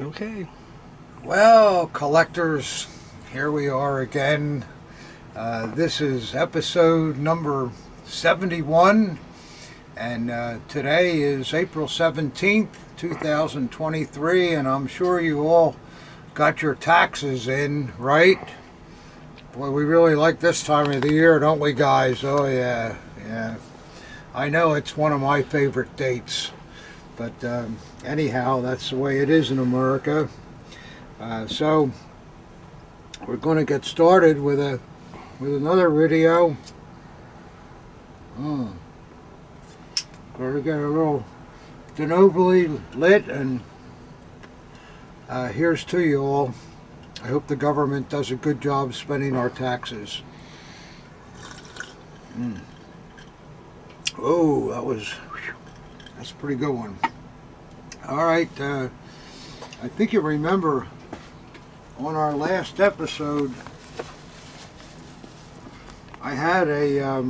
Okay. Well, collectors, here we are again. This is episode number 71, and today is April 17th, 2023, and I'm sure you all got your taxes in, right? Boy, we really like this time of the year, don't we, guys? Oh, yeah. I know it's one of my favorite dates, but anyhow, that's the way it is in America. So we're going to get started with another video. Going to get a little denobly lit, and here's to you all. I hope the government does a good job spending our taxes. Oh, that's a pretty good one. All right, I think you remember on our last episode, I had a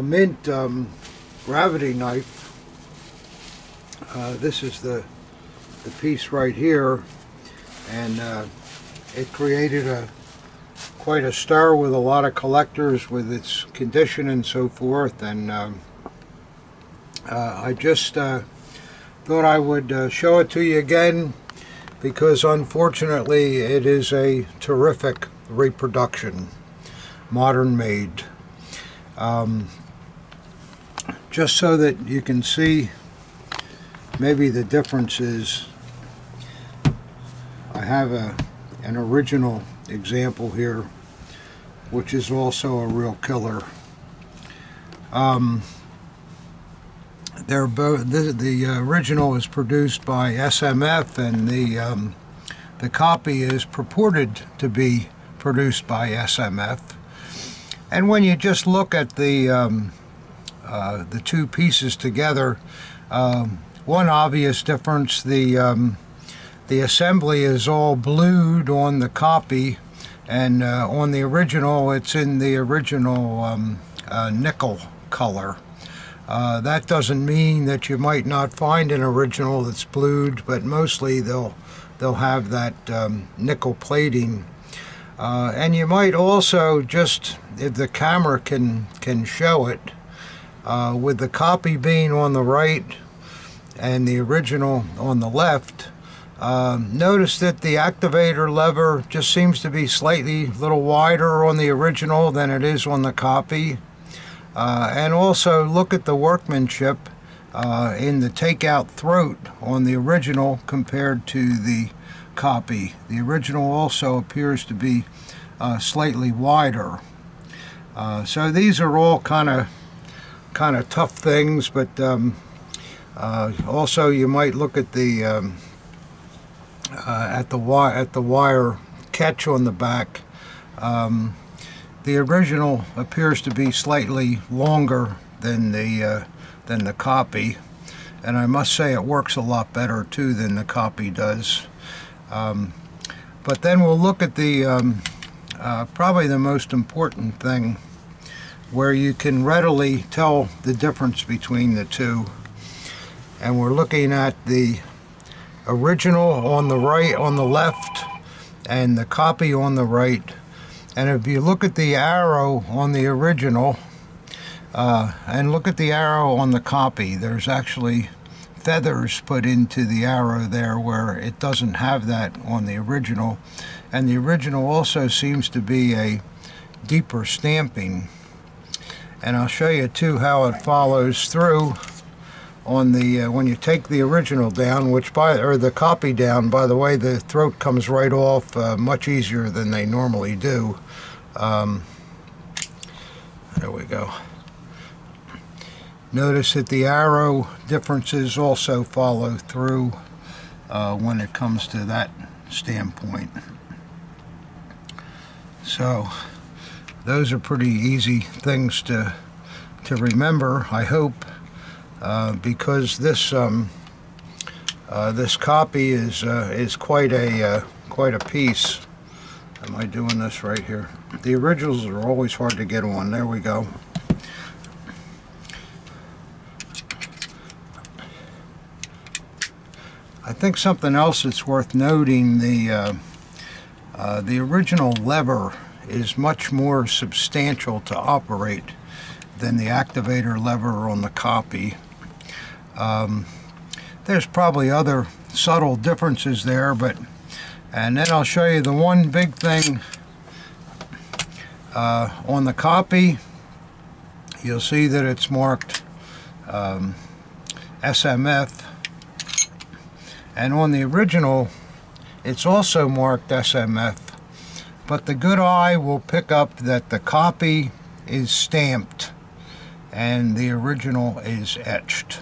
mint gravity knife. This is the piece right here, and it created quite a stir with a lot of collectors with its condition and so forth, and I just thought I would show it to you again, because unfortunately it is a terrific reproduction, modern made. Just so that you can see maybe the differences, I have an original example here, which is also a real killer. They're both, the original is produced by SMF, and the copy is purported to be produced by SMF. And when you just look at the two pieces together, one obvious difference: the assembly is all blued on the copy, and on the original it's in the original nickel color. That doesn't mean that you might not find an original that's blued, but mostly they'll have that nickel plating. And you might also, just if the camera can show it, with the copy being on the right and the original on the left, notice that the activator lever just seems to be slightly a little wider on the original than it is on the copy. And also look at the workmanship in the takeout throat on the original compared to the copy. The original also appears to be slightly wider. So these are all kind of tough things, but also you might look at the wire catch on the back. The original appears to be slightly longer than the copy, and I must say it works a lot better too than the copy does. But then we'll look at the probably the most important thing, where you can readily tell the difference between the two. And we're looking at the original on the right, on the left, and the copy on the right. And if you look at the arrow on the original and look at the arrow on the copy, there's actually feathers put into the arrow there where it doesn't have that on the original. And the original also seems to be a deeper stamping. And I'll show you too how it follows through on the when you take the original down, or the copy down. By the way, the throat comes right off much easier than they normally do. There we go. Notice that the arrow differences also follow through when it comes to that standpoint. So those are pretty easy things to remember, I hope, because this this copy is quite a piece. Am I doing this right here? The originals are always hard to get on. There we go. I think something else that's worth noting, the original lever is much more substantial to operate than the activator lever on the copy. There's probably other subtle differences there, and then I'll show you the one big thing on the copy. You'll see that it's marked SMF, and on the original it's also marked SMF, but the good eye will pick up that the copy is stamped and the original is etched.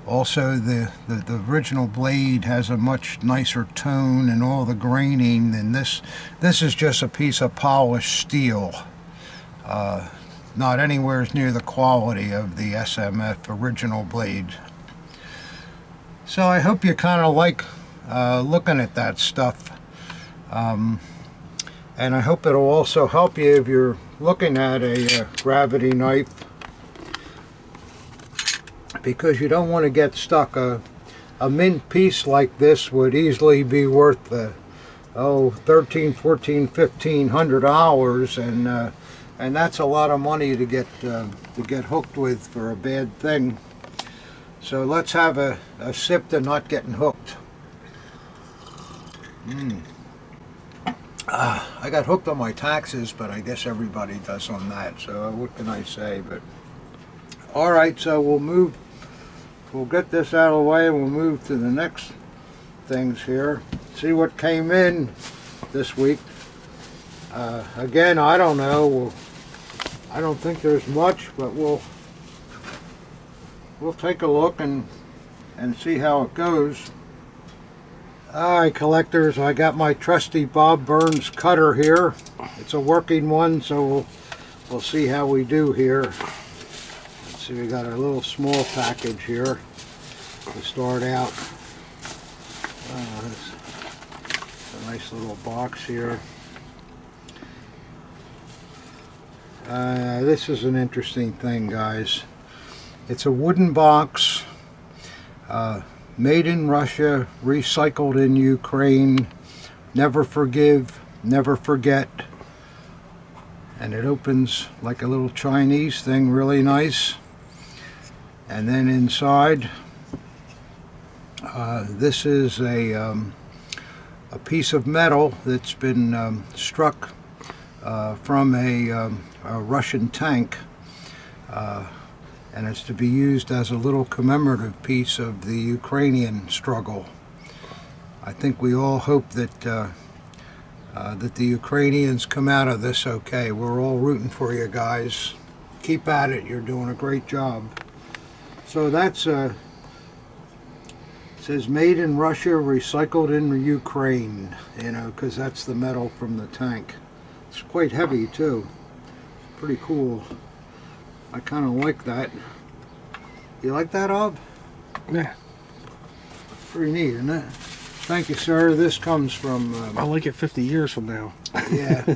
Also, the original blade has a much nicer tone and all the graining than this. This is just a piece of polished steel. Not anywhere near the quality of the SMF original blade. So I hope you kind of like looking at that stuff. And I hope it'll also help you if you're looking at a gravity knife, because you don't want to get stuck. A mint piece like this would easily be worth $1,300, $1,400, $1,500, and that's a lot of money to get hooked with for a bad thing. So let's have a sip to not getting hooked. I got hooked on my taxes, but I guess everybody does on that, so what can I say? But all right, so we'll get this out of the way and we'll move to the next things here. See what came in this week. Again, I don't know. I don't think there's much, but we'll take a look and see how it goes. Alright, collectors, I got my trusty Bob Burns cutter here. It's a working one, so we'll see how we do here. Let's see, we got our little small package here to start out. It's a nice little box here. This is an interesting thing, guys. It's a wooden box, made in Russia, recycled in Ukraine, never forgive, never forget. And it opens like a little Chinese thing, really nice. And then inside, this is a piece of metal that's been struck from a Russian tank, and it's to be used as a little commemorative piece of the Ukrainian struggle. I think we all hope that that the Ukrainians come out of this okay. We're all rooting for you guys. Keep at it. You're doing a great job. So that's it says made in Russia, recycled in Ukraine, you know, because that's the metal from the tank. It's quite heavy too. Pretty cool. I kind of like that. You like that, Ob? Yeah. Pretty neat, isn't it? Thank you, sir. This comes from... I'll like it 50 years from now. Yeah.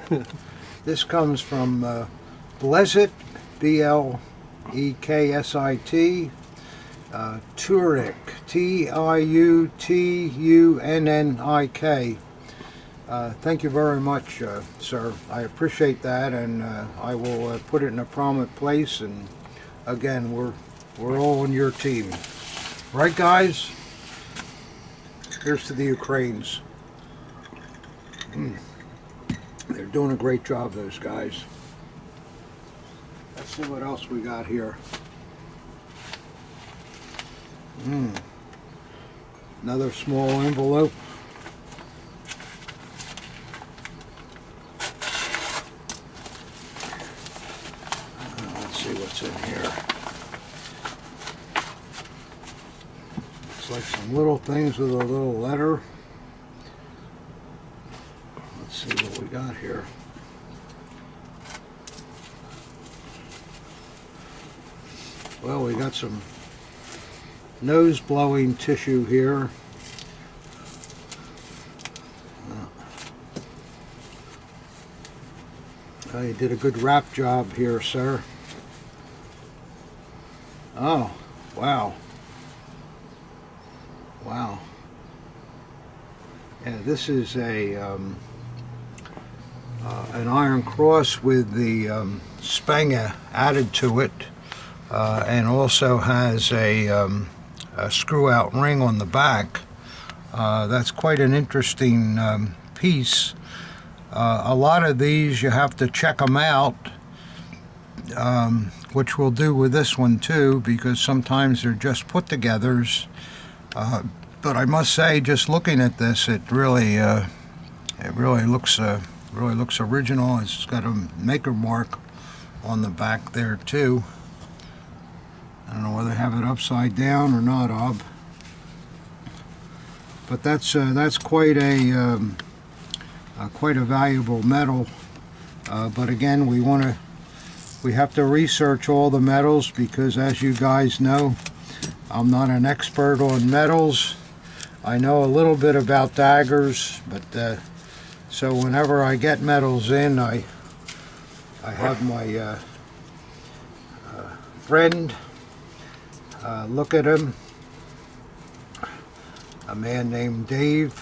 This comes from Blezit, B-L-E-K-S-I-T, Turik, T-I-U-T-U-N-N-I-K. Thank you very much, sir. I appreciate that, and I will put it in a prominent place. And again, we're all on your team, right, guys? Here's to the Ukrainians. They're doing a great job, those guys. Let's see what else we got here. Another small envelope. Let's see what's in here. Looks like some little things with a little letter. Let's see what we got here. Well, we got some nose blowing tissue here. You did a good wrap job here, sir. Oh, wow. Wow. Yeah, this is an iron cross with the Spenge added to it, and also has a screw-out ring on the back. That's quite an interesting piece. A lot of these you have to check them out, which we'll do with this one too, because sometimes they're just put-togethers. But I must say, just looking at this, it really looks original. It's got a maker mark on the back there too. I don't know whether they have it upside down or not, Ob. But that's quite a valuable metal. But again, we have to research all the metals, because as you guys know, I'm not an expert on metals. I know a little bit about daggers, but so whenever I get metals in, I have my friend look at them. A man named Dave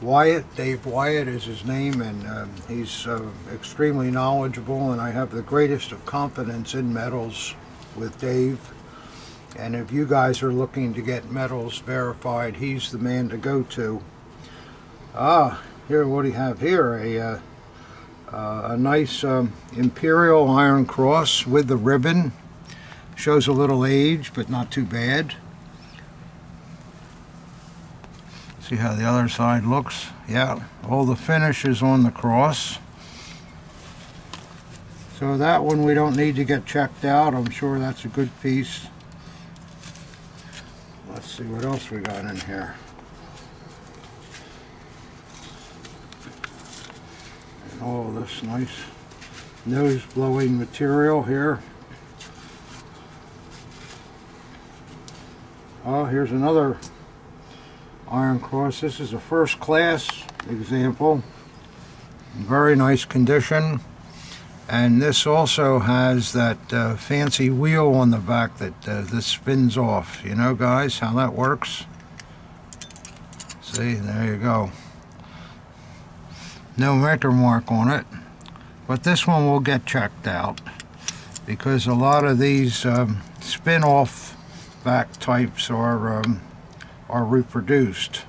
Wyatt is his name, and he's extremely knowledgeable, and I have the greatest of confidence in metals with Dave. And if you guys are looking to get metals verified, he's the man to go to. Here, what do you have here? A nice imperial iron cross with the ribbon. Shows a little age, but not too bad. See how the other side looks? Yeah, all the finish is on the cross. So that one we don't need to get checked out. I'm sure that's a good piece. Let's see what else we got in here. And all this nice nose blowing material here. Oh, here's another iron cross. This is a first class example. Very nice condition. And this also has that fancy wheel on the back that this spins off. You know, guys, how that works? See, there you go. No maker mark on it. But this one will get checked out, because a lot of these spin-off back types are reproduced.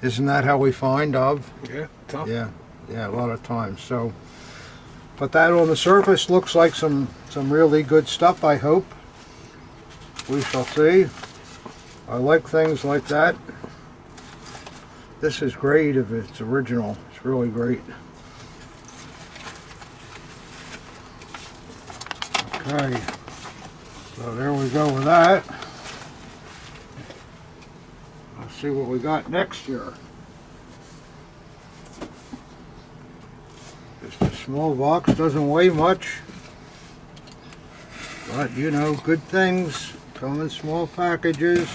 Isn't that how we find of? Yeah, tough. Yeah, a lot of times. So, but that on the surface looks like some really good stuff, I hope. We shall see. I like things like that. This is great if it's original. It's really great. Okay, so there we go with that. Let's see what we got next here. Just a small box, doesn't weigh much, but you know, good things come in small packages.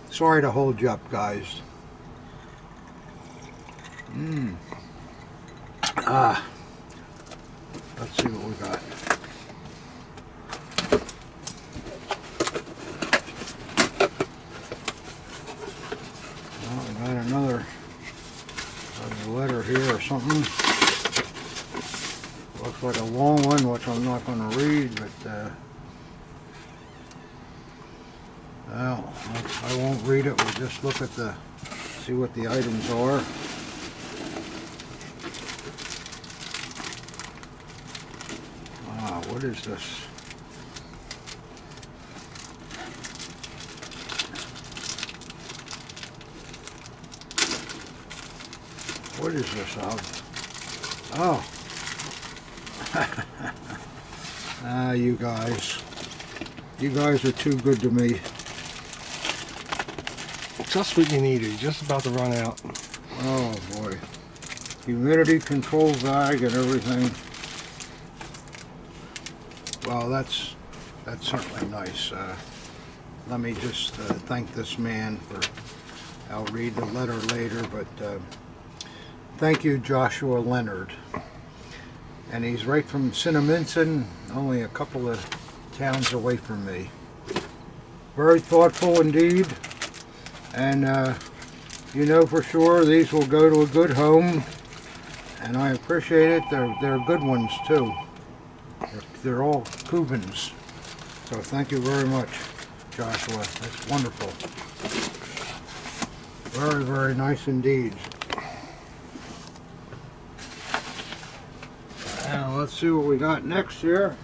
Sorry to hold you up, guys. Let's see what we got. Well, we got another letter here or something. Looks like a long one, which I'm not going to read, but well, I won't read it. We'll just look at see what the items are. What is this? What is this of? Oh. You guys. You guys are too good to me. Just what you needed. You're just about to run out. Oh boy. Humidity control bag and everything. Well, that's certainly nice. Let me just thank this man for I'll read the letter later, but thank you, Joshua Leonard. And he's right from Cinnaminson, only a couple of towns away from me. Very thoughtful indeed, and you know for sure these will go to a good home, and I appreciate it. They're good ones too. They're all Cubans, so thank you very much, Joshua. That's wonderful. Very, very nice indeed. Now let's see what we got next here.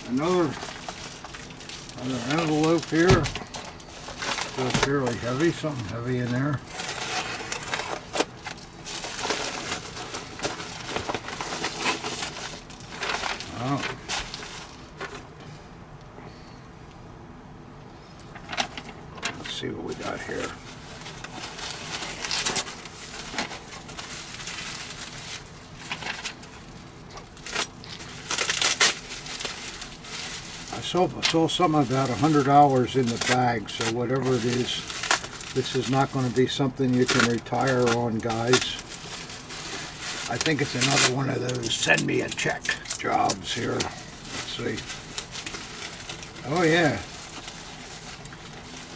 Another envelope here. Still fairly heavy, something heavy in there. Oh. Let's see what we got here. I saw something about $100 in the bag, so whatever it is, this is not going to be something you can retire on, guys. I think it's another one of those send me a check jobs here. Let's see. Oh yeah.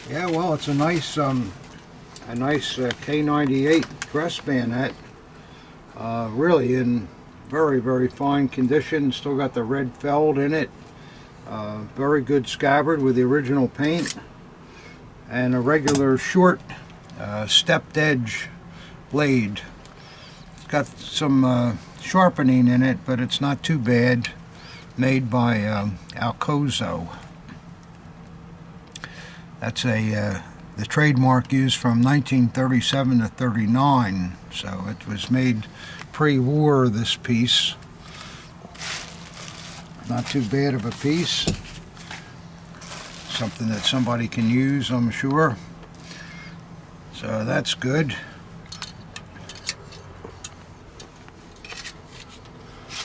Yeah, well, it's a nice K98 dress bayonet. Really in very, very fine condition. Still got the red feld in it. Very good scabbard with the original paint, and a regular short stepped edge blade. It's got some sharpening in it, but it's not too bad. Made by Alcozo. That's the trademark used from 1937 to 39, so it was made pre-war, this piece. Not too bad of a piece. Something that somebody can use, I'm sure. So that's good.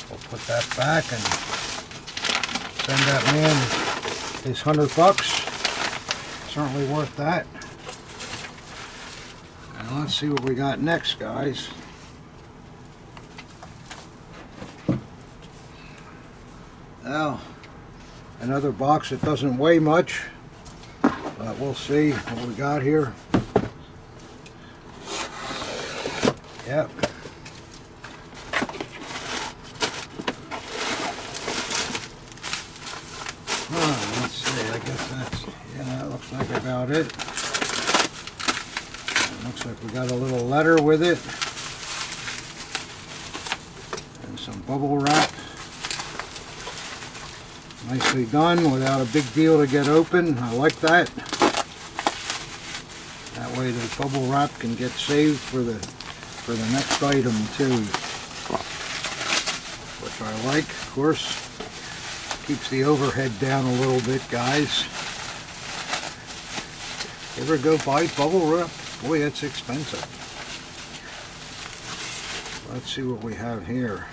We'll put that back and send that man his $100. Certainly worth that. And let's see what we got next, guys. Now, another box that doesn't weigh much, but we'll see what we got here. Yep. Let's see, I guess that's, yeah, that looks like about it. It looks like we got a little letter with it. And some bubble wrap. Nicely done, without a big deal to get open. I like that. That way the bubble wrap can get saved for the next item too. Which I like, of course. Keeps the overhead down a little bit, guys. You ever go buy bubble wrap? Boy, it's expensive. Let's see what we have here.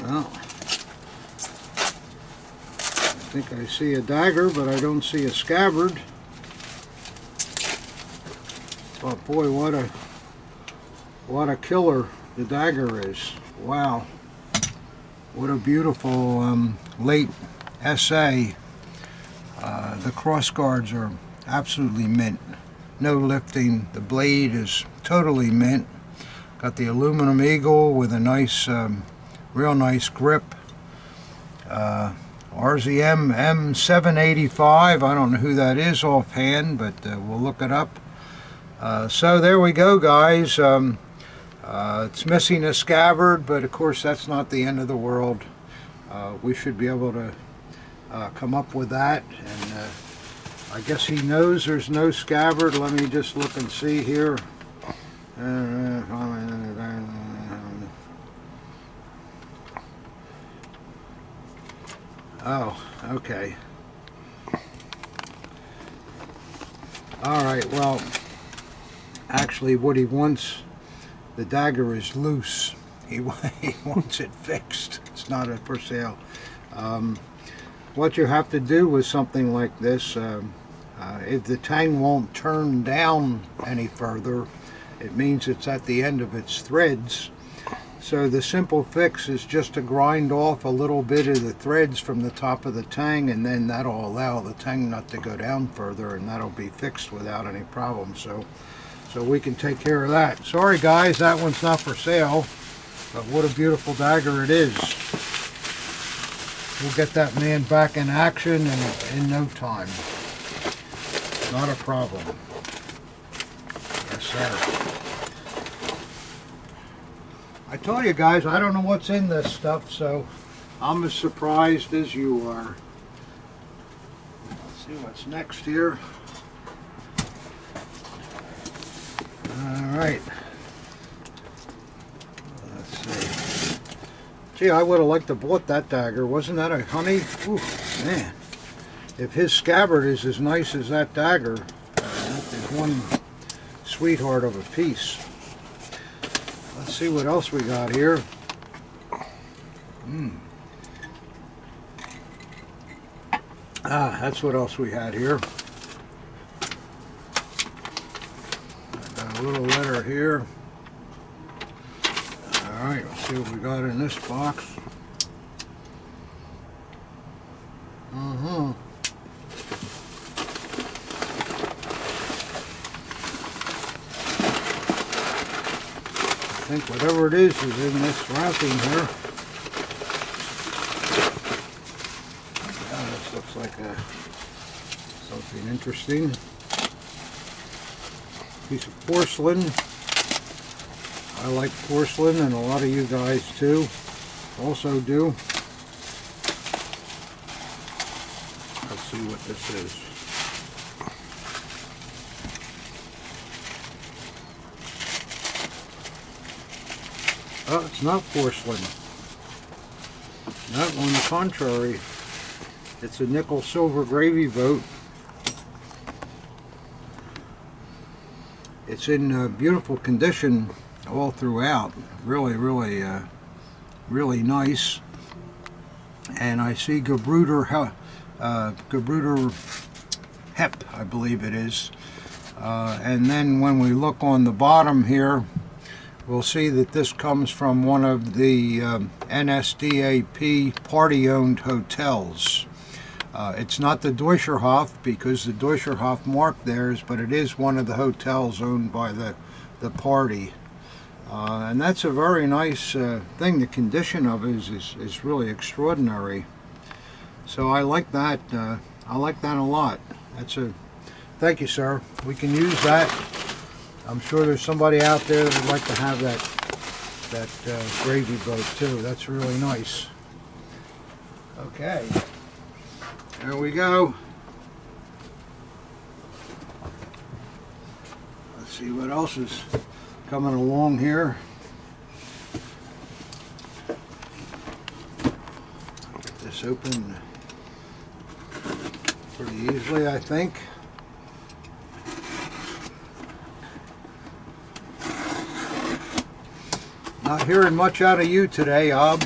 Well, I think I see a dagger, but I don't see a scabbard. But boy, what a killer the dagger is. Wow. What a beautiful late SA. The cross guards are absolutely mint. No lifting. The blade is totally mint. Got the aluminum eagle with a nice real nice grip. RZM M785. I don't know who that is offhand, but we'll look it up. So there we go, guys. It's missing a scabbard, but of course that's not the end of the world. We should be able to come up with that. And I guess he knows there's no scabbard. Let me just look and see here. Oh, okay. Alright, well, actually what he wants, the dagger is loose. He wants it fixed. It's not for sale. What you have to do with something like this, if the tang won't turn down any further, it means it's at the end of its threads. So the simple fix is just to grind off a little bit of the threads from the top of the tang, and then that'll allow the tang nut to go down further, and that'll be fixed without any problem. So we can take care of that. Sorry guys, that one's not for sale, but what a beautiful dagger it is. We'll get that man back in action in no time. Not a problem. Yes, sir. I told you guys, I don't know what's in this stuff, so I'm as surprised as you are. Let's see what's next here. All right. Let's see. Gee, I would have liked to bought that dagger. Wasn't that a honey? Ooh, man. If his scabbard is as nice as that dagger, that is one sweetheart of a piece. Let's see what else we got here. That's what else we had here. Got a little letter here. Alright, let's see what we got in this box. I think whatever it is in this wrapping here. This looks like something interesting. Piece of porcelain. I like porcelain, and a lot of you guys too also do. Let's see what this is. Oh, it's not porcelain. No, on the contrary, it's a nickel silver gravy boat. It's in beautiful condition all throughout. Really, really nice. And I see Gebruder Hep, I believe it is. And then when we look on the bottom here, we'll see that this comes from one of the NSDAP party-owned hotels. It's not the Deutscherhof, because the Deutscherhof marked theirs, but it is one of the hotels owned by the party. And that's a very nice thing. The condition of it is really extraordinary. So I like that. I like that a lot. Thank you, sir. We can use that. I'm sure there's somebody out there that would like to have that gravy boat too. That's really nice. Okay, there we go. Let's see what else is coming along here. Get this open pretty easily, I think. Not hearing much out of you today, Ob.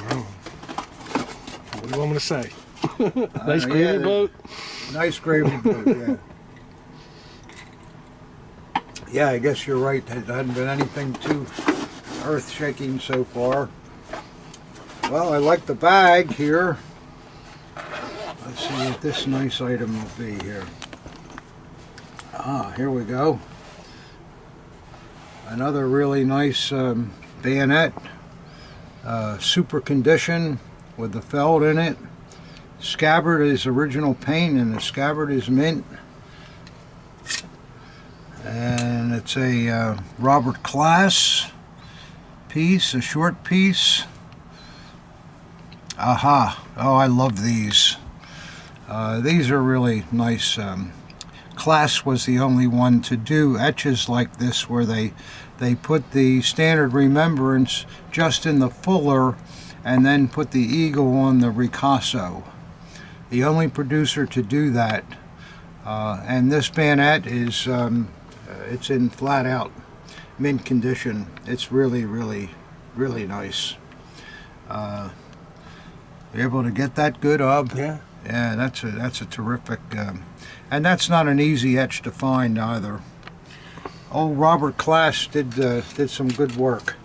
Oh. What do you want me to say? Nice gravy boat? Nice gravy boat, yeah. Yeah, I guess you're right. There hasn't been anything too earth-shaking so far. Well, I like the bag here. Let's see what this nice item will be here. Here we go. Another really nice bayonet, super condition with the felt in it. Scabbard is original paint, and the scabbard is mint. And it's a Robert Class piece, a short piece. Aha! Oh, I love these. These are really nice. Class was the only one to do etches like this, where they put the standard remembrance just in the fuller and then put the eagle on the ricasso. The only producer to do that. And this bayonet is it's in flat out mint condition. It's really really nice. You able to get that good, Ob? Yeah. Yeah, that's a terrific, and that's not an easy etch to find either. Old Robert Clash did some good work,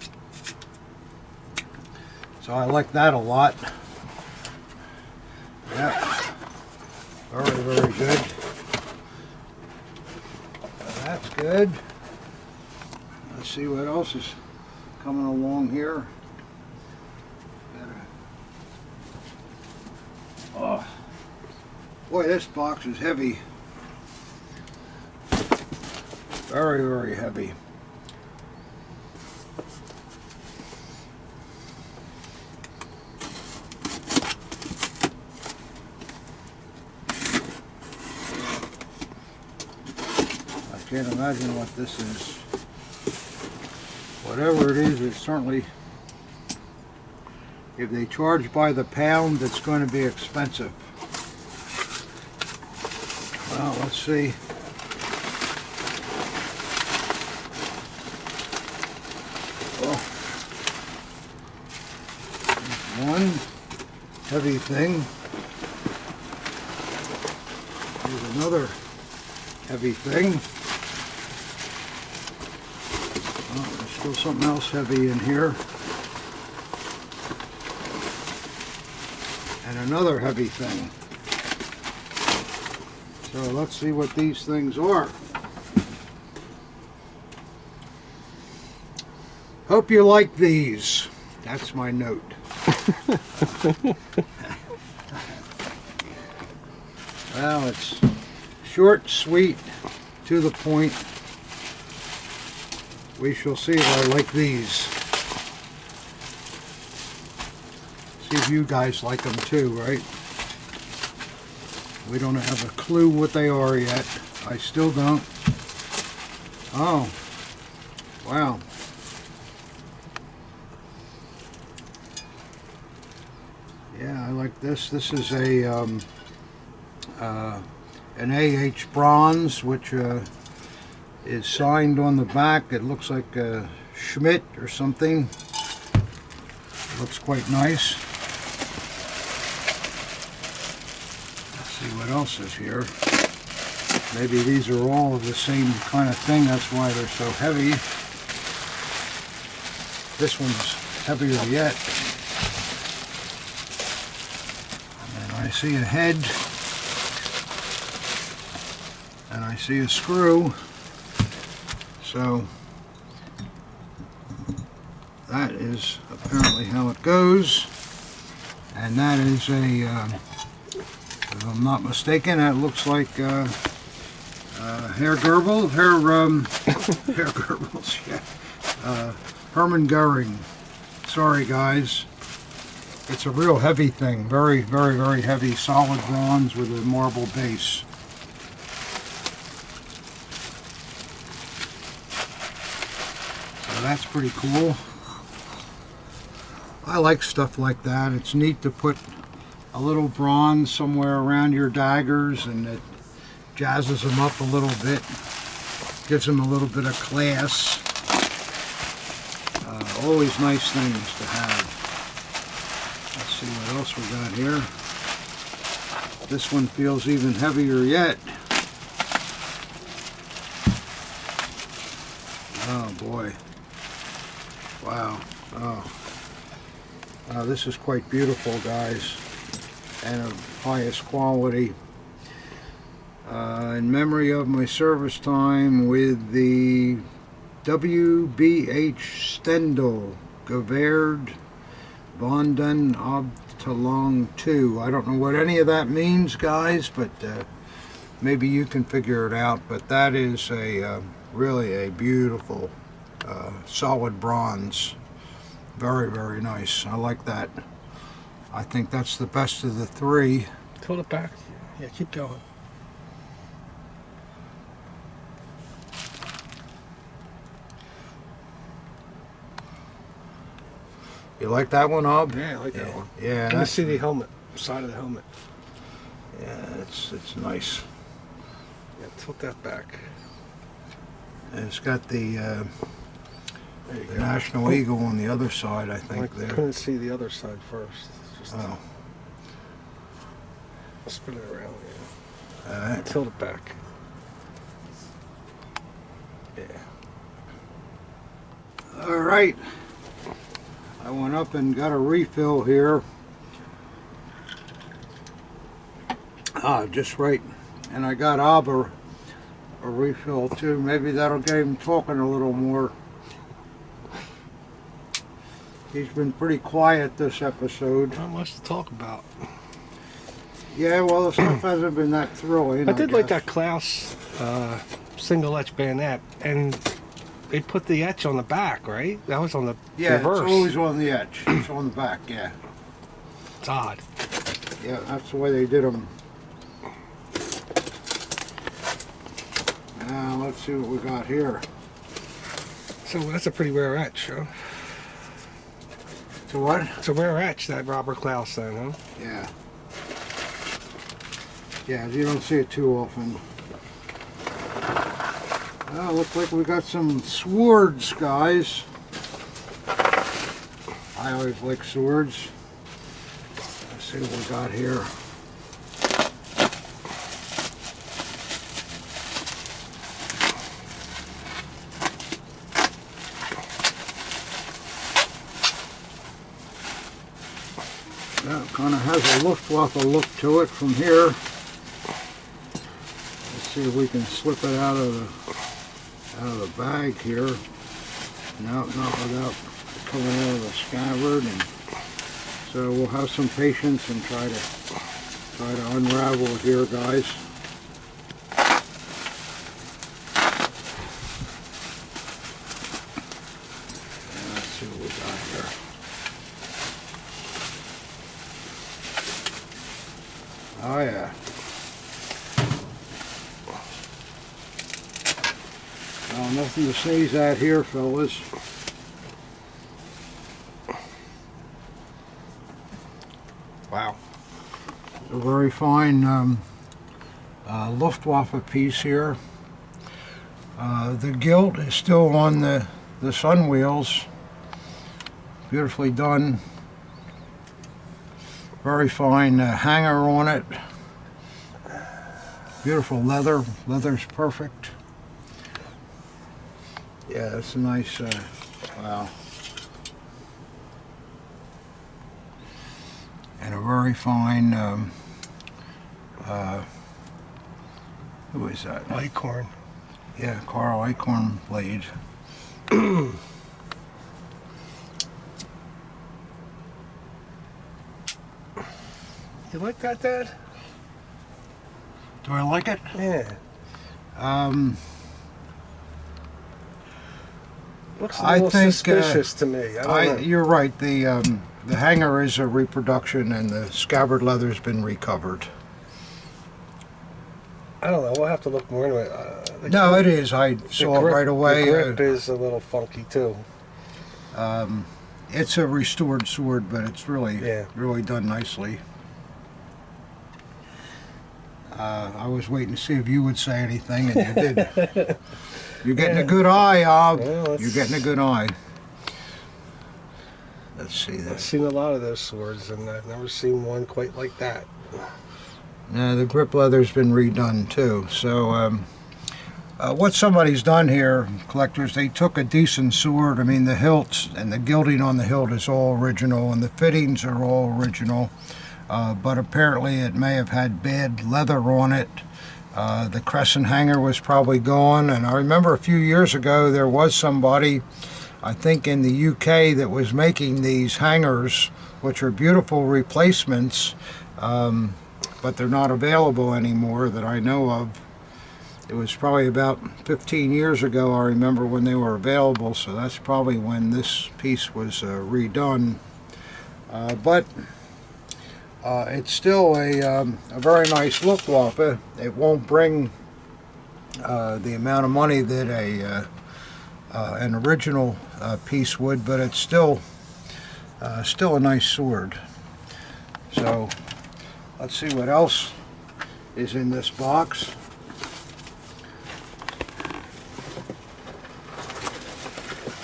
so I like that a lot. Yeah, very good. That's good. Let's see what else is coming along here. Oh, boy, this box is heavy. Very heavy. I can't imagine what this is. Whatever it is, it's certainly, if they charge by the pound, it's going to be expensive. Well, let's see. Oh. One heavy thing. Here's another heavy thing. Oh, there's still something else heavy in here. And another heavy thing. So let's see what these things are. Hope you like these. That's my note. Well, it's short, sweet, to the point. We shall see if I like these. See if you guys like them too, right? We don't have a clue what they are yet. I still don't. Oh, wow. Yeah, I like this. This is a an AH bronze, which is signed on the back. It looks like a Schmidt or something. Looks quite nice. Let's see what else is here. Maybe these are all of the same kind of thing. That's why they're so heavy. This one's heavier yet. I see a head, and I see a screw, so that is apparently how it goes, and that is a, if I'm not mistaken, that looks like hair Goebbels, hair Goebbels, yeah, Hermann Goering. Sorry guys. It's a real heavy thing, very heavy, solid bronze with a marble base. So that's pretty cool. I like stuff like that. It's neat to put a little bronze somewhere around your daggers, and it jazzes them up a little bit, gives them a little bit of class. Always nice things to have. Let's see what else we got here. This one feels even heavier yet. Oh boy. Wow. Oh. This is quite beautiful, guys, and of highest quality. In memory of my service time with the WBH Stendal Gewehr von den Abteilung 2. I don't know what any of that means, guys, but maybe you can figure it out. But that is a really a beautiful solid bronze. Very nice. I like that. I think that's the best of the three. Hold it back. Yeah, keep going. You like that one, Ob? Yeah, I like that one. Yeah. Let me see the helmet, side of the helmet. Yeah, it's nice. Yeah, tilt that back. And it's got the There you the go. National Eagle on the other side, I I think. There. couldn't see the other side first. Just Oh. spin it around. Yeah. All right. Tilt it back. Yeah. All right. I went up and got a refill here. Just right. And I got Abba a refill too. Maybe that'll get him talking a little more. He's been pretty quiet this episode. Not much to talk about. Yeah, well, the stuff hasn't been that thrilling. I did like guess. that Klaus single etch bayonet, and they put the etch on the back, right? That was on the reverse. It's always on the edge. It's on the back, yeah. It's odd. Yeah, that's the way they did them. Now, let's see what we got here. So that's a pretty rare etch, huh? So what? It's a rare etch, that Robert Klaus then, huh? Yeah. Yeah, you don't see it too often. Oh, looks like we got some swords, guys. I always like swords. Let's see what we got here. That kind of has a Luftwaffe look to it from here. Let's see if we can slip it out of the bag here. No, not without coming out of the scabbard. And so we'll have some patience and try to unravel it here, guys. And let's see what we got here. Oh yeah. Oh, nothing to sneeze at here, fellas. Wow. A very fine Luftwaffe piece here. The gilt is still on the sun wheels. Beautifully done. Very fine hanger on it. Beautiful leather. Leather's perfect. Yeah, it's a nice, wow. And a very fine, who is that? Acorn. Yeah, Carl Acorn blade. You like that, Dad? Do I like it? Yeah. Looks a I little think, suspicious to me. I don't know. You're right. The hanger is a reproduction, and the scabbard leather's been recovered. I don't know. We'll have to look more into it. No, it is. I saw it right away. The grip is a little funky too. It's a restored sword, but it's really, Yeah. really done nicely. I was waiting to see if you would say anything, and you did. You're getting a good eye, Ob. Well, You're getting a good eye. Let's see I've this. seen a lot of those swords, and I've never seen one quite like that. The grip leather's been redone too. So what somebody's done here, collectors, they took a decent sword. I mean, the hilts and the gilding on the hilt is all original, and the fittings are all original. But apparently it may have had bad leather on it. The crescent hanger was probably gone, and I remember a few years ago there was somebody, I think in the UK, that was making these hangers, which are beautiful replacements, but they're not available anymore that I know of. It was probably about 15 years ago, I remember, when they were available, so that's probably when this piece was redone. But it's still a very nice Luftwaffe. It won't bring the amount of money that an original piece would, but it's still a nice sword. So let's see what else is in this box.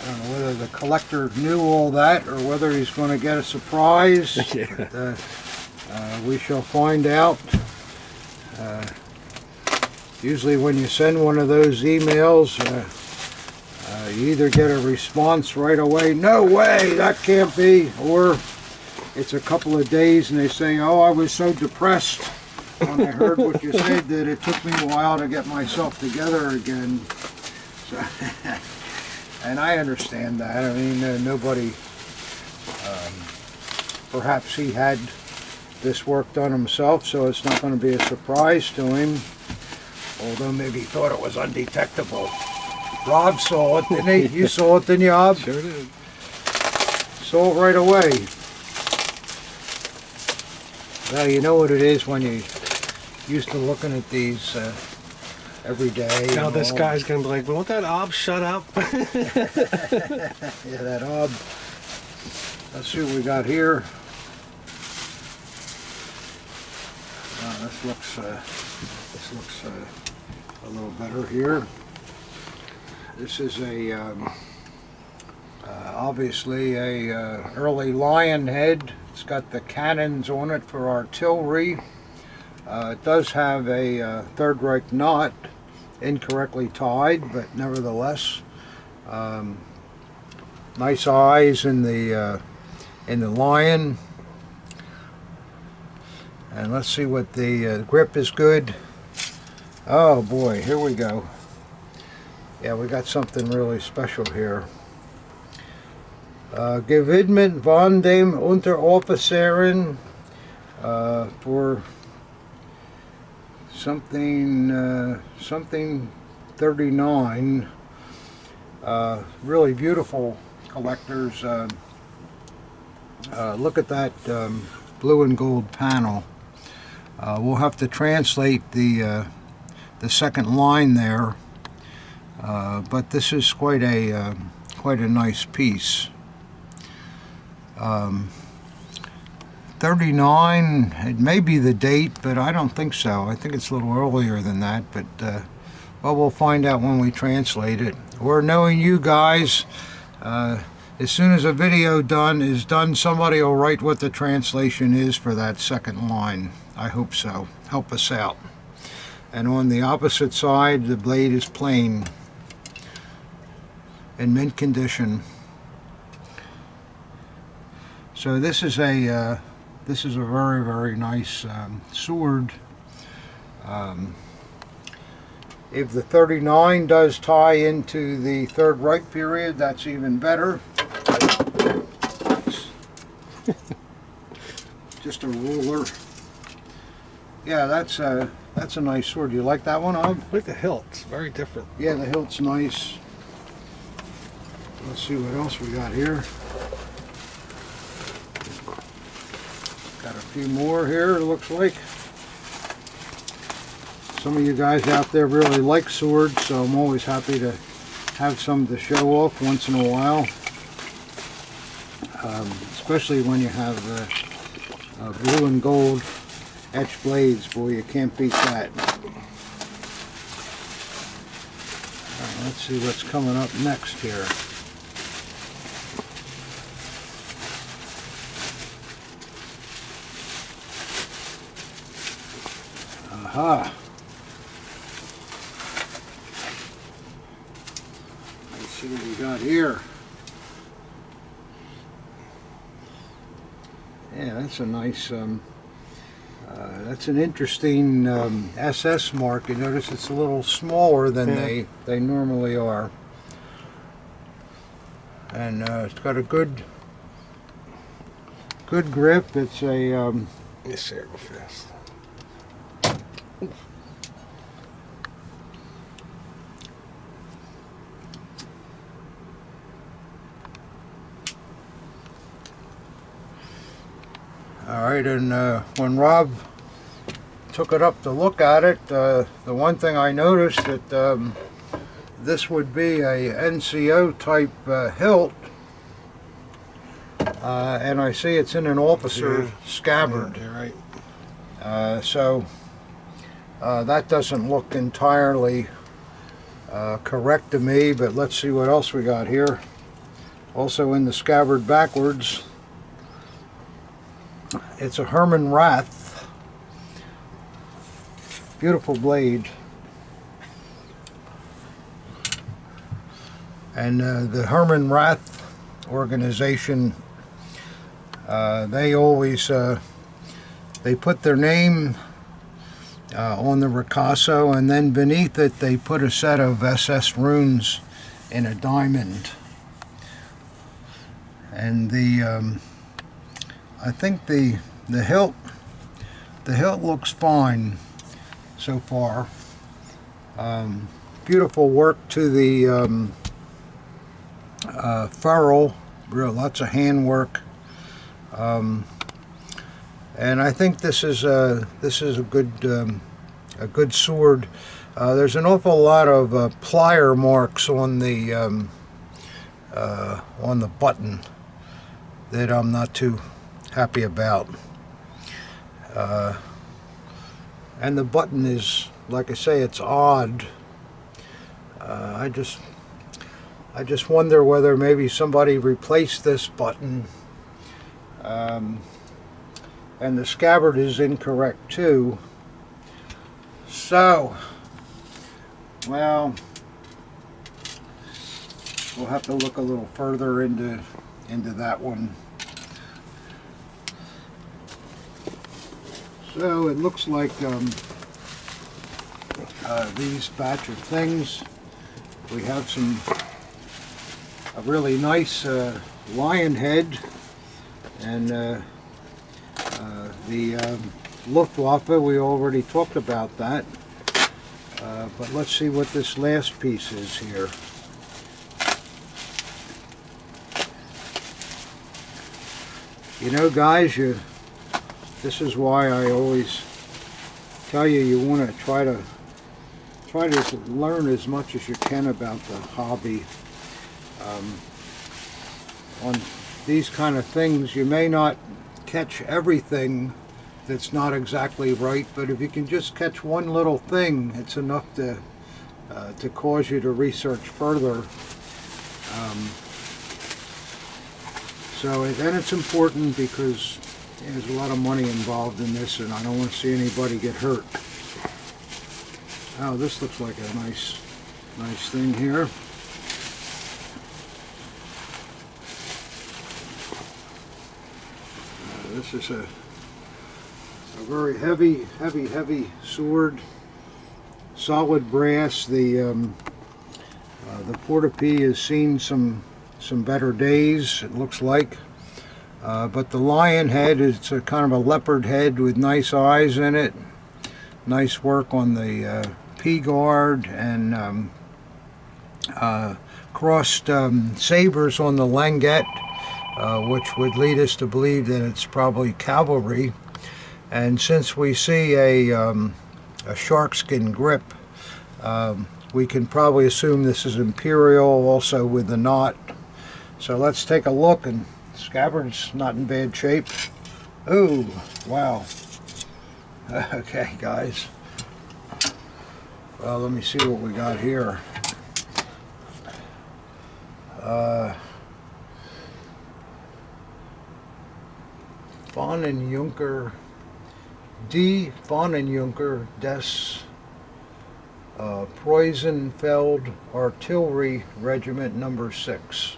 I don't know whether whether the collector knew all that or whether he's going to get a surprise. Yeah. But, we shall find out. Usually when you send one of those emails, you either get a response right away, no way, that can't be, or it's a couple of days and they say, oh, I was so depressed when I heard what you said that it took me a while to get myself together again. So, and I understand that. I mean, nobody, perhaps he had this work done himself, so it's not going to be a surprise to him, although maybe he thought it was undetectable. Rob saw it, didn't he? You saw it, didn't you, Rob? Sure did. Saw it right away. Well, you know what it is when you used to looking at these every day. Now this guy's gonna be like, won't that Ob shut up? Yeah, that Ob. Let's see what we got here. This looks a little better here. This is a obviously a early lion head. It's got the cannons on it for artillery. It does have a Third Reich knot, incorrectly tied, but nevertheless, nice eyes in the lion. And let's see what the grip is good. Oh boy, here we go. Yeah, we got something really special here. Gewidmet von dem Unteroffizieren for something 39. Really beautiful collectors. Look at that blue and gold panel. We'll have to translate the second line there, but this is quite a nice piece. 39, it may be the date, but I don't think so. I think it's a little earlier than that, but well, we'll find out when we translate it. Or knowing you guys, as soon as a video is done, somebody will write what the translation is for that second line. I hope so. Help us out. And on the opposite side, the blade is plain, in mint condition. So this is a very, very nice sword. If the 39 does tie into the Third Reich period, that's even better. Just a ruler. Yeah, that's a nice sword. You like that one, Ob? Look at the hilt. It's very different. Yeah, the hilt's nice. Let's see what else we got here. Got a few more here, it looks like. Some of you guys out there really like swords, so I'm always happy to have some to show off once in a while. Especially when you have blue and gold etched blades. Boy, you can't beat that. Let's see what's coming up next here. Aha. Let's see what we got here. Yeah, that's a nice, that's an interesting SS mark. You notice it's a little smaller than they normally are. And it's got a good grip. It's a... Let me see it real fast. Alright, and when Rob took it up to look at it, the one thing I noticed that this would be a NCO type hilt, and I see it's in an officer scabbard. Yeah, you're right. So that doesn't look entirely correct to me, but let's see what else we got here. Also in the scabbard backwards, it's a Herman Rath. Beautiful blade. And the Herman Rath organization, they always they put their name on the ricasso, and then beneath it they put a set of SS runes in a diamond. And the I think the hilt looks fine so far. Beautiful work to the ferrule, lots of handwork, and I think this is a good sword. There's an awful lot of plier marks on the button that I'm not too happy about, and the button is, like I say, it's odd. I just wonder whether maybe somebody replaced this button, and the scabbard is incorrect too. So, well, we'll have to look a little further into that one. So it looks like these batch of things, we have a really nice lion head, and the Luftwaffe, we already talked about that, but let's see what this last piece is here. You know, guys, this is why I always tell you, you want to try to learn as much as you can about the hobby. On these kind of things, you may not catch everything that's not exactly right, but if you can just catch one little thing, it's enough to cause you to research further. And it's important because there's a lot of money involved in this, and I don't want to see anybody get hurt. Oh, this looks like a nice thing here. This is a very heavy sword, solid brass. The Portapee has seen some better days, it looks like. But the lion head is a kind of a leopard head with nice eyes in it. Nice work on the P-guard, and crossed sabers on the languette, which would lead us to believe that it's probably cavalry. And since we see a sharkskin grip, we can probably assume this is Imperial, also with the knot. So let's take a look, and scabbard's not in bad shape. Oh, wow. Okay, guys. Well, let me see what we got here. Von and Junker, D. Von and Junker des Preußenfeld Artillery Regiment Number 6.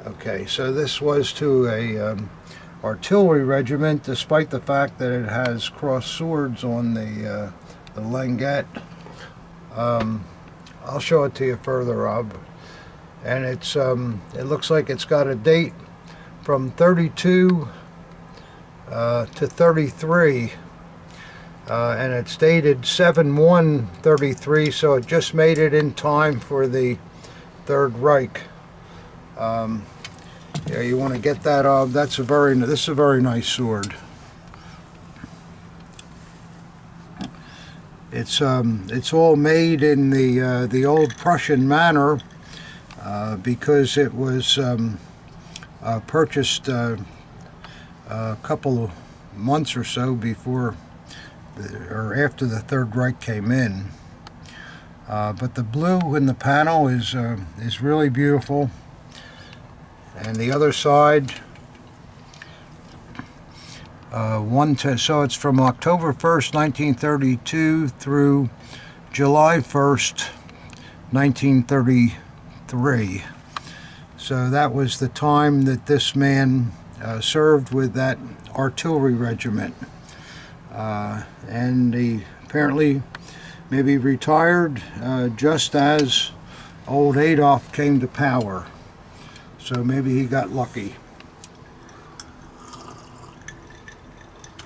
Okay, so this was to a artillery regiment, despite the fact that it has crossed swords on the languette. I'll show it to you further, Rob. And it's it looks like it's got a date from 32 to 33, and it's dated 7/1/33, so it just made it in time for the Third Reich. Yeah, you want to get that. This is a very nice sword. It's all made in the old Prussian manner, because it was purchased a couple of months or so before or after the Third Reich came in. But the blue in the panel is really beautiful, and the other side, so it's from October 1st, 1932 through July 1st, 1933. So that was the time that this man served with that artillery regiment. And he apparently maybe retired just as old Adolf came to power. So maybe he got lucky.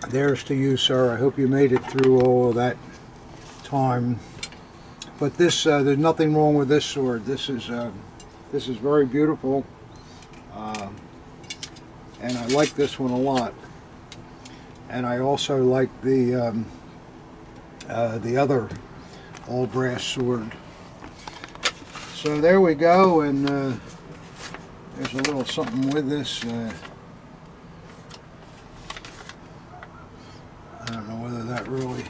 There's to you, sir. I hope you made it through all of that time. But this, there's nothing wrong with this sword. This is very beautiful, and I like this one a lot. And I also like the other all brass sword. So there we go, and there's a little something with this. I don't know whether that really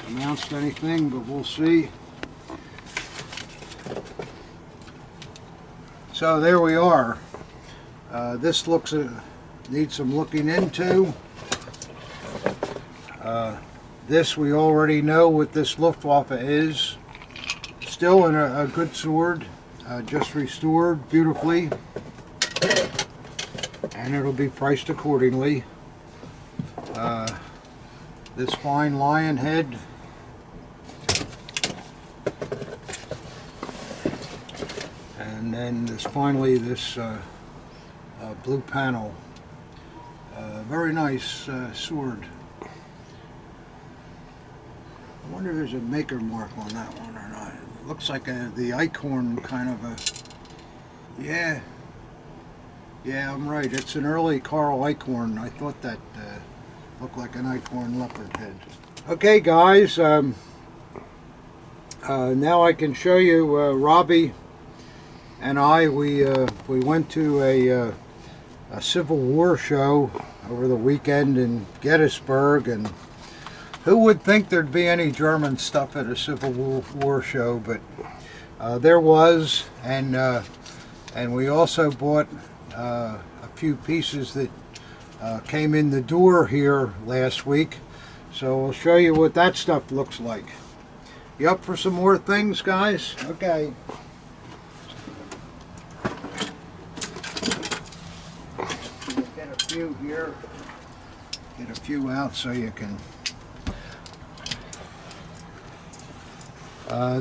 amounts to anything, but we'll see. So there we are. This needs some looking into. This we already know what this Luftwaffe is. Still in a good sword, just restored beautifully, and it'll be priced accordingly. This fine lion head. And then finally this blue panel. Very nice sword. I wonder if there's a maker mark on that one or not. It looks like the Eichhorn kind of a... Yeah, I'm right. It's an early Carl Eichhorn. I thought that looked like an Eichhorn leopard head. Okay, guys. Now I can show you Robbie and we went to a Civil War show over the weekend in Gettysburg, and who would think there'd be any German stuff at a Civil War show, but there was, and we also bought a few pieces that came in the door here last week, so we'll show you what that stuff looks like. You up for some more things, guys? Okay. Get a few here. Get a few out so you can...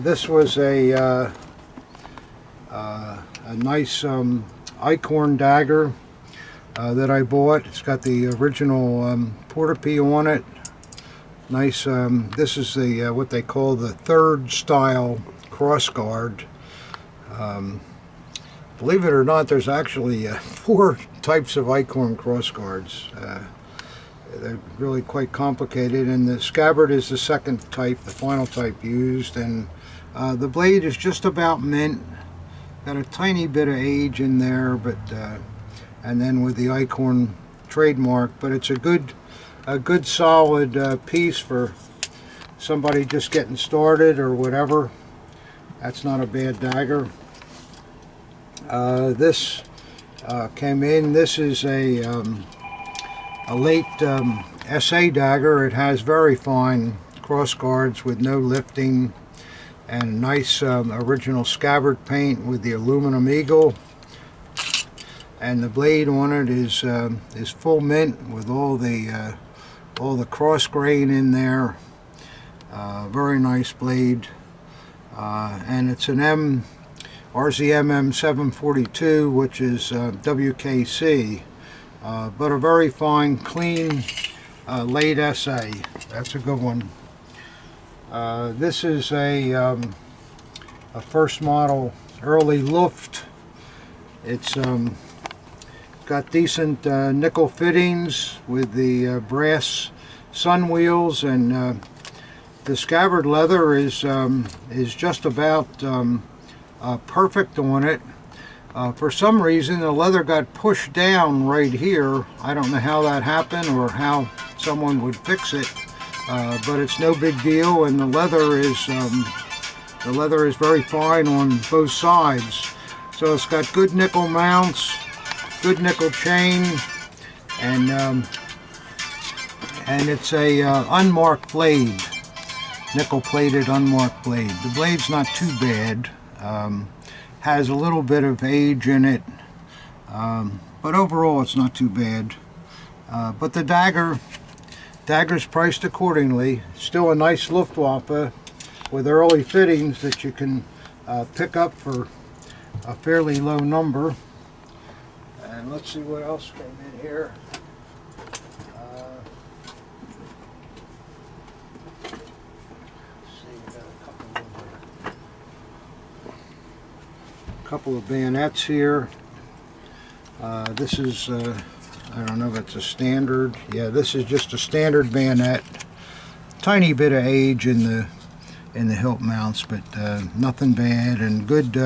this was a nice Eichhorn dagger that I bought. It's got the original portopee on it. Nice. This is the what they call the third style crossguard. Believe it or not, there's actually 4 types of Eichhorn crossguards. They're really quite complicated, and the scabbard is the second type, the final type used, and the blade is just about mint. Got a tiny bit of age in there, but and then with the Eichhorn trademark, but it's a good solid piece for somebody just getting started or whatever. That's not a bad dagger. This came in. This is a late SA dagger. It has very fine cross guards with no lifting, and nice original scabbard paint with the aluminum eagle. And the blade on it is full mint with all the cross grain in there. Very nice blade, and it's an RZM 742, which is WKC, but a very fine, clean late SA. That's a good one. This is a first model early Luft. It's got decent nickel fittings with the brass sun wheels, and the scabbard leather is just about perfect on it. For some reason the leather got pushed down right here. I don't know how that happened or how someone would fix it, but it's no big deal, and the leather is very fine on both sides. So it's got good nickel mounts, good nickel chain, and it's a unmarked blade, nickel-plated unmarked blade. The blade's not too bad. Has a little bit of age in it, but overall it's not too bad. But the dagger's priced accordingly. Still a nice Luftwaffe with early fittings that you can pick up for a fairly low number. And let's see what else came in here. Couple of bayonets here. This is I don't know if it's a standard. Yeah, this is just a standard bayonet. Tiny bit of age in the hilt mounts, but nothing bad, and good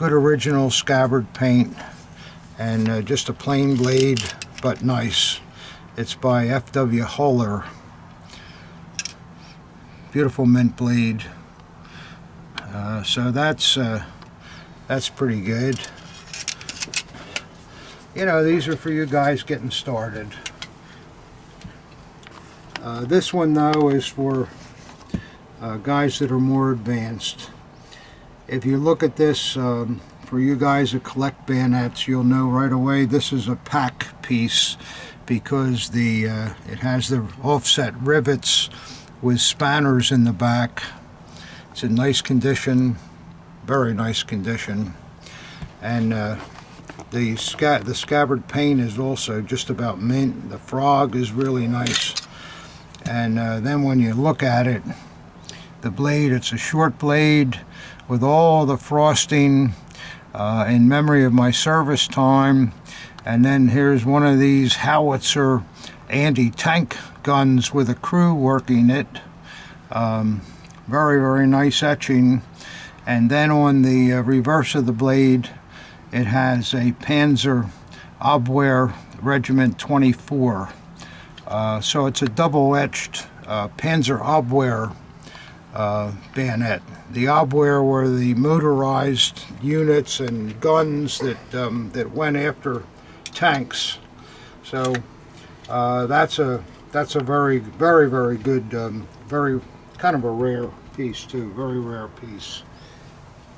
original scabbard paint, and just a plain blade, but nice. It's by F.W. Huller. Beautiful mint blade. So that's pretty good. You know, these are for you guys getting started. This one, though, is for guys that are more advanced. If you look at this, for you guys that collect bayonets, you'll know right away this is a pack piece, because it has the offset rivets with spanners in the back. It's in nice condition, very nice condition, and the scabbard paint is also just about mint. The frog is really nice, and then when you look at it, the blade, it's a short blade with all the frosting in memory of my service time. And then here's one of these howitzer anti-tank guns with a crew working it. Very, very nice etching. And then on the reverse of the blade, it has a Panzer Abwehr Regiment 24. So it's a double-etched Panzer Abwehr bayonet. The Abwehr were the motorized units and guns that went after tanks. So that's a very, very, very good, very kind of a rare piece too, very rare piece.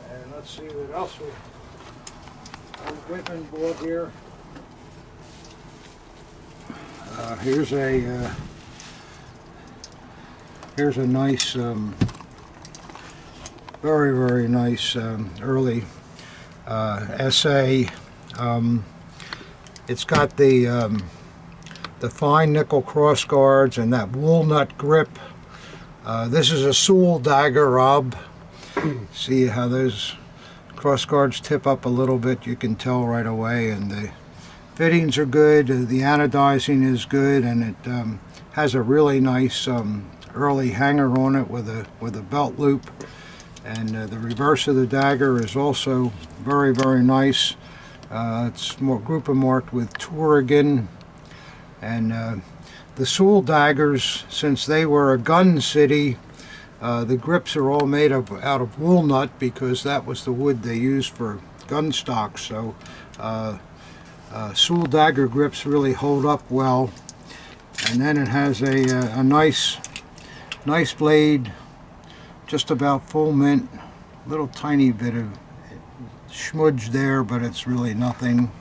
And let's see what else we have. Whitman board here. Here's a nice, very, very nice early SA. It's got the fine nickel cross guards and that walnut grip. This is a Sewell dagger, Rob. See how those cross guards tip up a little bit? You can tell right away, and the fittings are good. The anodizing is good, and it has a really nice early hanger on it with a belt loop. And the reverse of the dagger is also very, very nice. It's more group marked with Tourigan. And the Sewell daggers, since they were a gun city, the grips are all made out of walnut, because that was the wood they used for gun stock. So Sewell dagger grips really hold up well. And then it has a nice blade, just about full mint, little tiny bit of smudge there, but it's really nothing.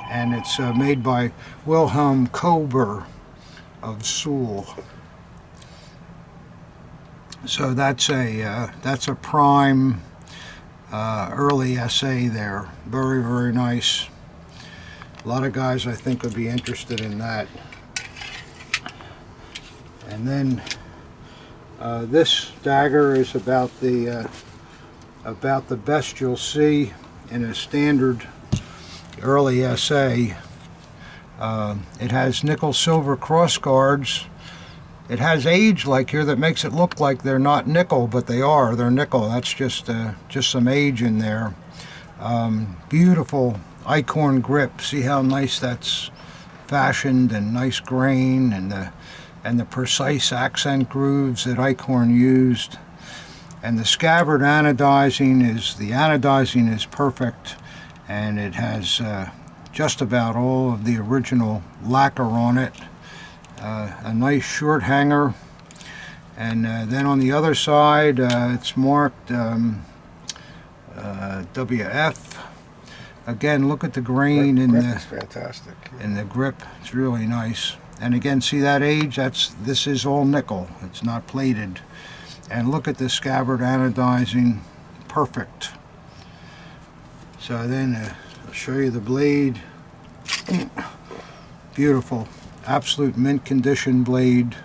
And it's made by Wilhelm Kober of Sewell. So that's a prime early SA there. Very, very nice. A lot of guys, I think, would be interested in that. And then this dagger is about the best you'll see in a standard early SA. It has nickel silver cross guards. It has age like here that makes it look like they're not nickel, but they are. They're nickel. That's just some age in there. Beautiful Eichhorn grip. See how nice that's fashioned, and nice grain, and the precise accent grooves that Eichhorn used. And the scabbard anodizing is perfect. and it has just about all of the original lacquer on it. A nice short hanger, and then on the other side it's marked WF. Again, look at the grain in the fantastic. In the grip. It's really nice. And again, see that age? This is all nickel. It's not plated. And look at the scabbard anodizing. Perfect. So then I'll show you the blade. Beautiful. Absolute mint condition blade.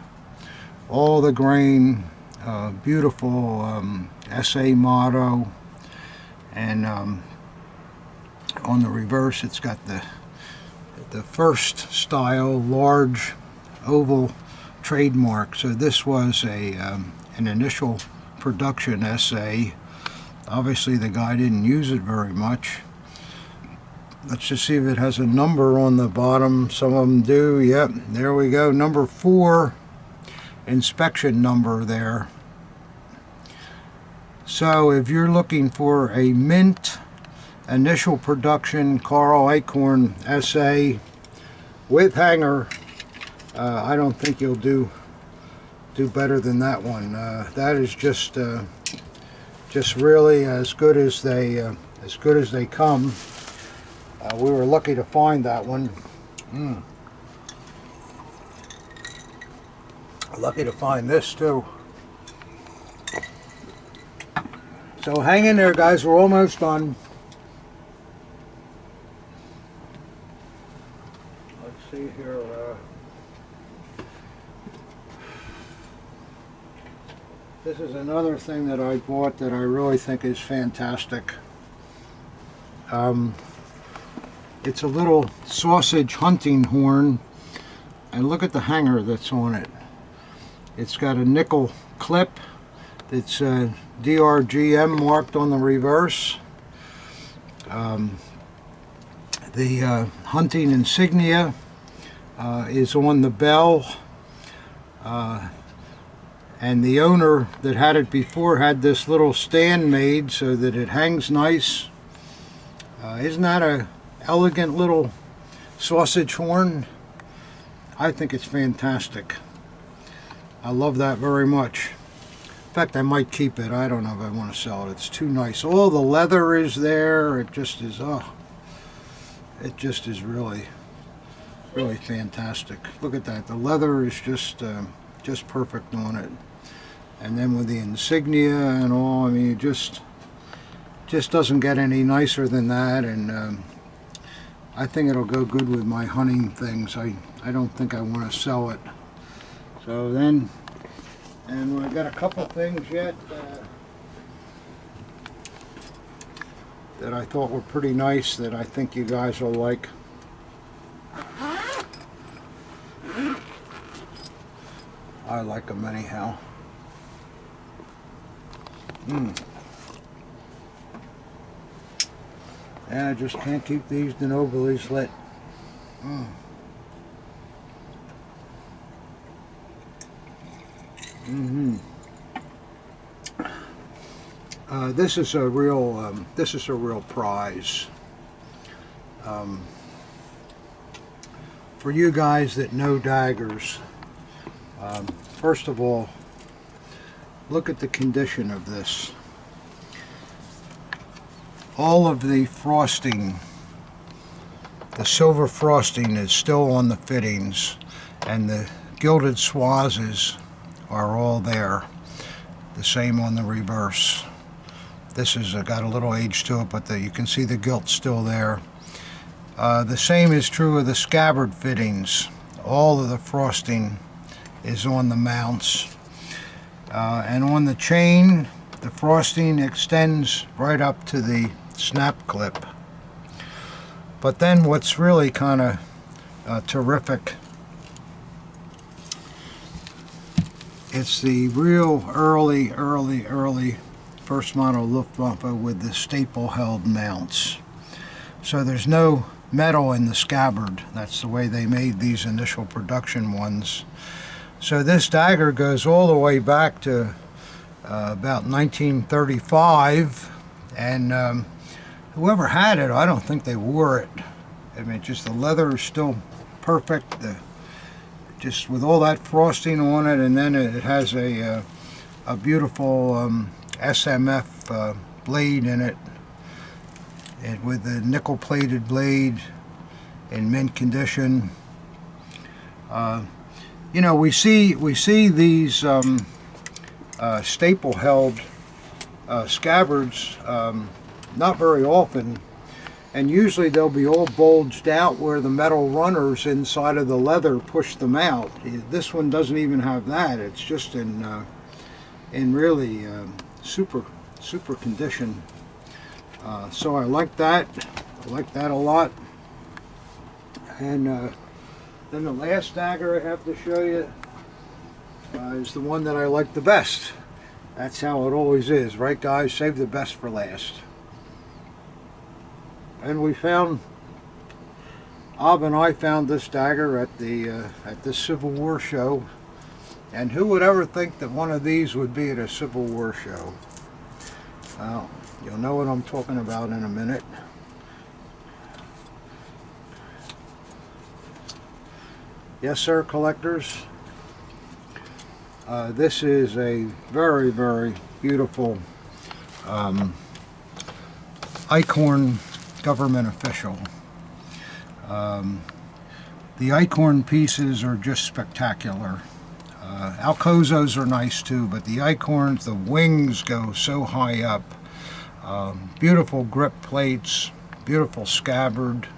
All the grain. Beautiful SA motto. And on the reverse, it's got the first style large oval trademark. So this was an initial production SA. Obviously the guy didn't use it very much. Let's just see if it has a number on the bottom. Some of them do. Yep, there we go. Number 4 inspection number there. So if you're looking for a mint initial production Carl Eichhorn SA with hanger, I don't think you'll do better than that one. That is just really as good as they come. We were lucky to find that one. Lucky to find this too. So hang in there, guys. We're almost done. Let's see here. This is another thing that I bought that I really think is fantastic. It's a little sausage hunting horn, and look at the hanger that's on it. It's got a nickel clip. It's DRGM marked on the reverse. The hunting insignia is on the bell. And the owner that had it before had this little stand made so that it hangs nice. Isn't that a elegant little sausage horn? I think it's fantastic. I love that very much. In fact, I might keep it. I don't know if I want to sell it. It's too nice. All the leather is there. It just is, it just is really, really fantastic. Look at that. The leather is just perfect on it. And then with the insignia and all, I mean, it just doesn't get any nicer than that. And I think it'll go good with my hunting things. I don't think I want to sell it. So then, and we've got a couple things yet that I thought were pretty nice that I think you guys will like. I like them anyhow. Yeah, I just can't keep these denobili lit. This is a real prize. For you guys that know daggers, first of all, look at the condition of this. All of the frosting, the silver frosting is still on the fittings, and the gilded swazes are all there. The same on the reverse. This has got a little age to it, but you can see the gilt still there. The same is true of the scabbard fittings. All of the frosting is on the mounts. And on the chain, the frosting extends right up to the snap clip. But then what's really kind of terrific, it's the real early first model Luftwaffe with the staple held mounts. So there's no metal in the scabbard. That's the way they made these initial production ones. So this dagger goes all the way back to about 1935, and whoever had it, I don't think they wore it. I mean, just the leather is still perfect. Just with all that frosting on it, and then it has a beautiful SMF blade in it, and with the nickel-plated blade in mint condition. You know, we see these staple-held scabbards not very often, and usually they'll be all bulged out where the metal runners inside of the leather push them out. This one doesn't even have that. It's just in really super condition. So I like that. I like that a lot. And then the last dagger I have to show you is the one that I like the best. That's how it always is, right guys? Save the best for last. And we found, Ab and I found this dagger at the Civil War show. And who would ever think that one of these would be at a Civil War show? Well, you'll know what I'm talking about in a minute. Yes, sir, collectors. This is a very, very beautiful Eichhorn government official. The Eichhorn pieces are just spectacular. Alcozos are nice too, but the Eichhorns, the wings go so high up. Beautiful grip plates, beautiful scabbard.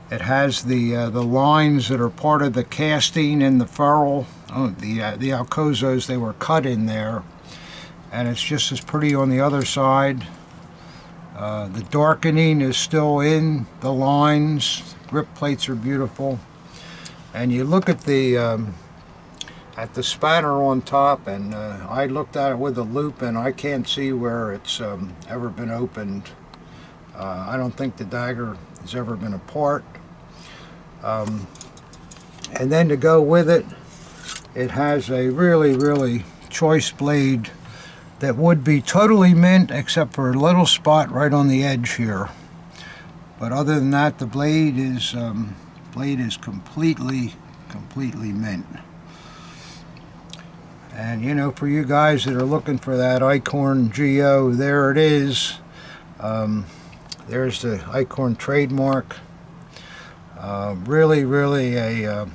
It has the lines that are part of the casting in the ferrule. Oh, the Alcozos, they were cut in there, and it's just as pretty on the other side. The darkening is still in the lines. Grip plates are beautiful, and you look at the spanner on top, and I looked at it with a loop, and I can't see where it's ever been opened. I don't think the dagger has ever been apart. And then to go with it, it has a really, really choice blade that would be totally mint except for a little spot right on the edge here. But other than that, the blade is completely mint. And you know, for you guys that are looking for that Eichhorn GO, there it is. There's the Eichhorn trademark. Really a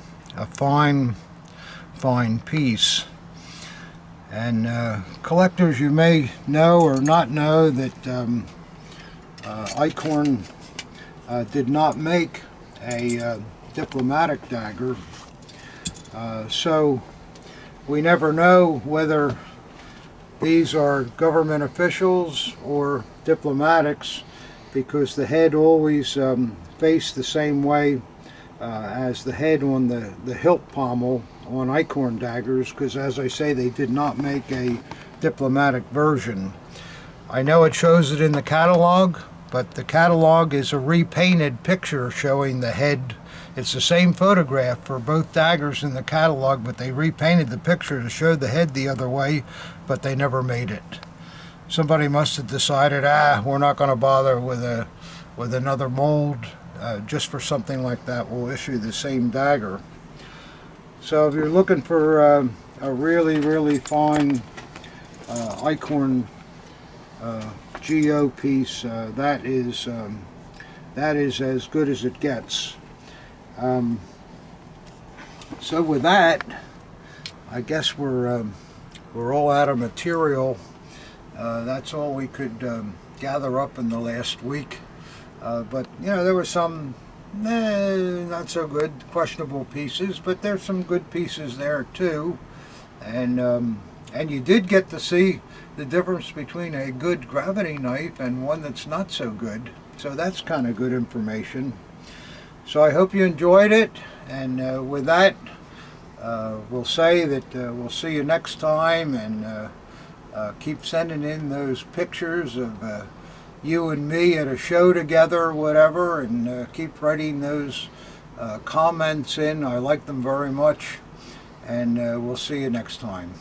fine piece. And collectors, you may know or not know that Eichhorn did not make a diplomatic dagger, so we never know whether these are government officials or diplomatics, because the head always faced the same way as the head on the hilt pommel on Eichhorn daggers, because as I say, they did not make a diplomatic version. I know it shows it in the catalog, but the catalog is a repainted picture showing the head. It's the same photograph for both daggers in the catalog, but they repainted the picture to show the head the other way, but they never made it. Somebody must have decided, we're not going to bother with another mold. Just for something like that, we'll issue the same dagger. So if you're looking for a really fine Eichhorn GO piece, that is as good as it gets. So with that, I guess we're all out of material. That's all we could gather up in the last week. But you know, there were some not so good, questionable pieces, but there's some good pieces there too. And you did get to see the difference between a good gravity knife and one that's not so good. So that's kind of good information. So I hope you enjoyed it, and with that, we'll say that we'll see you next time, and keep sending in those pictures of you and me at a show together or whatever, and keep writing those comments in. I like them very much, and we'll see you next time.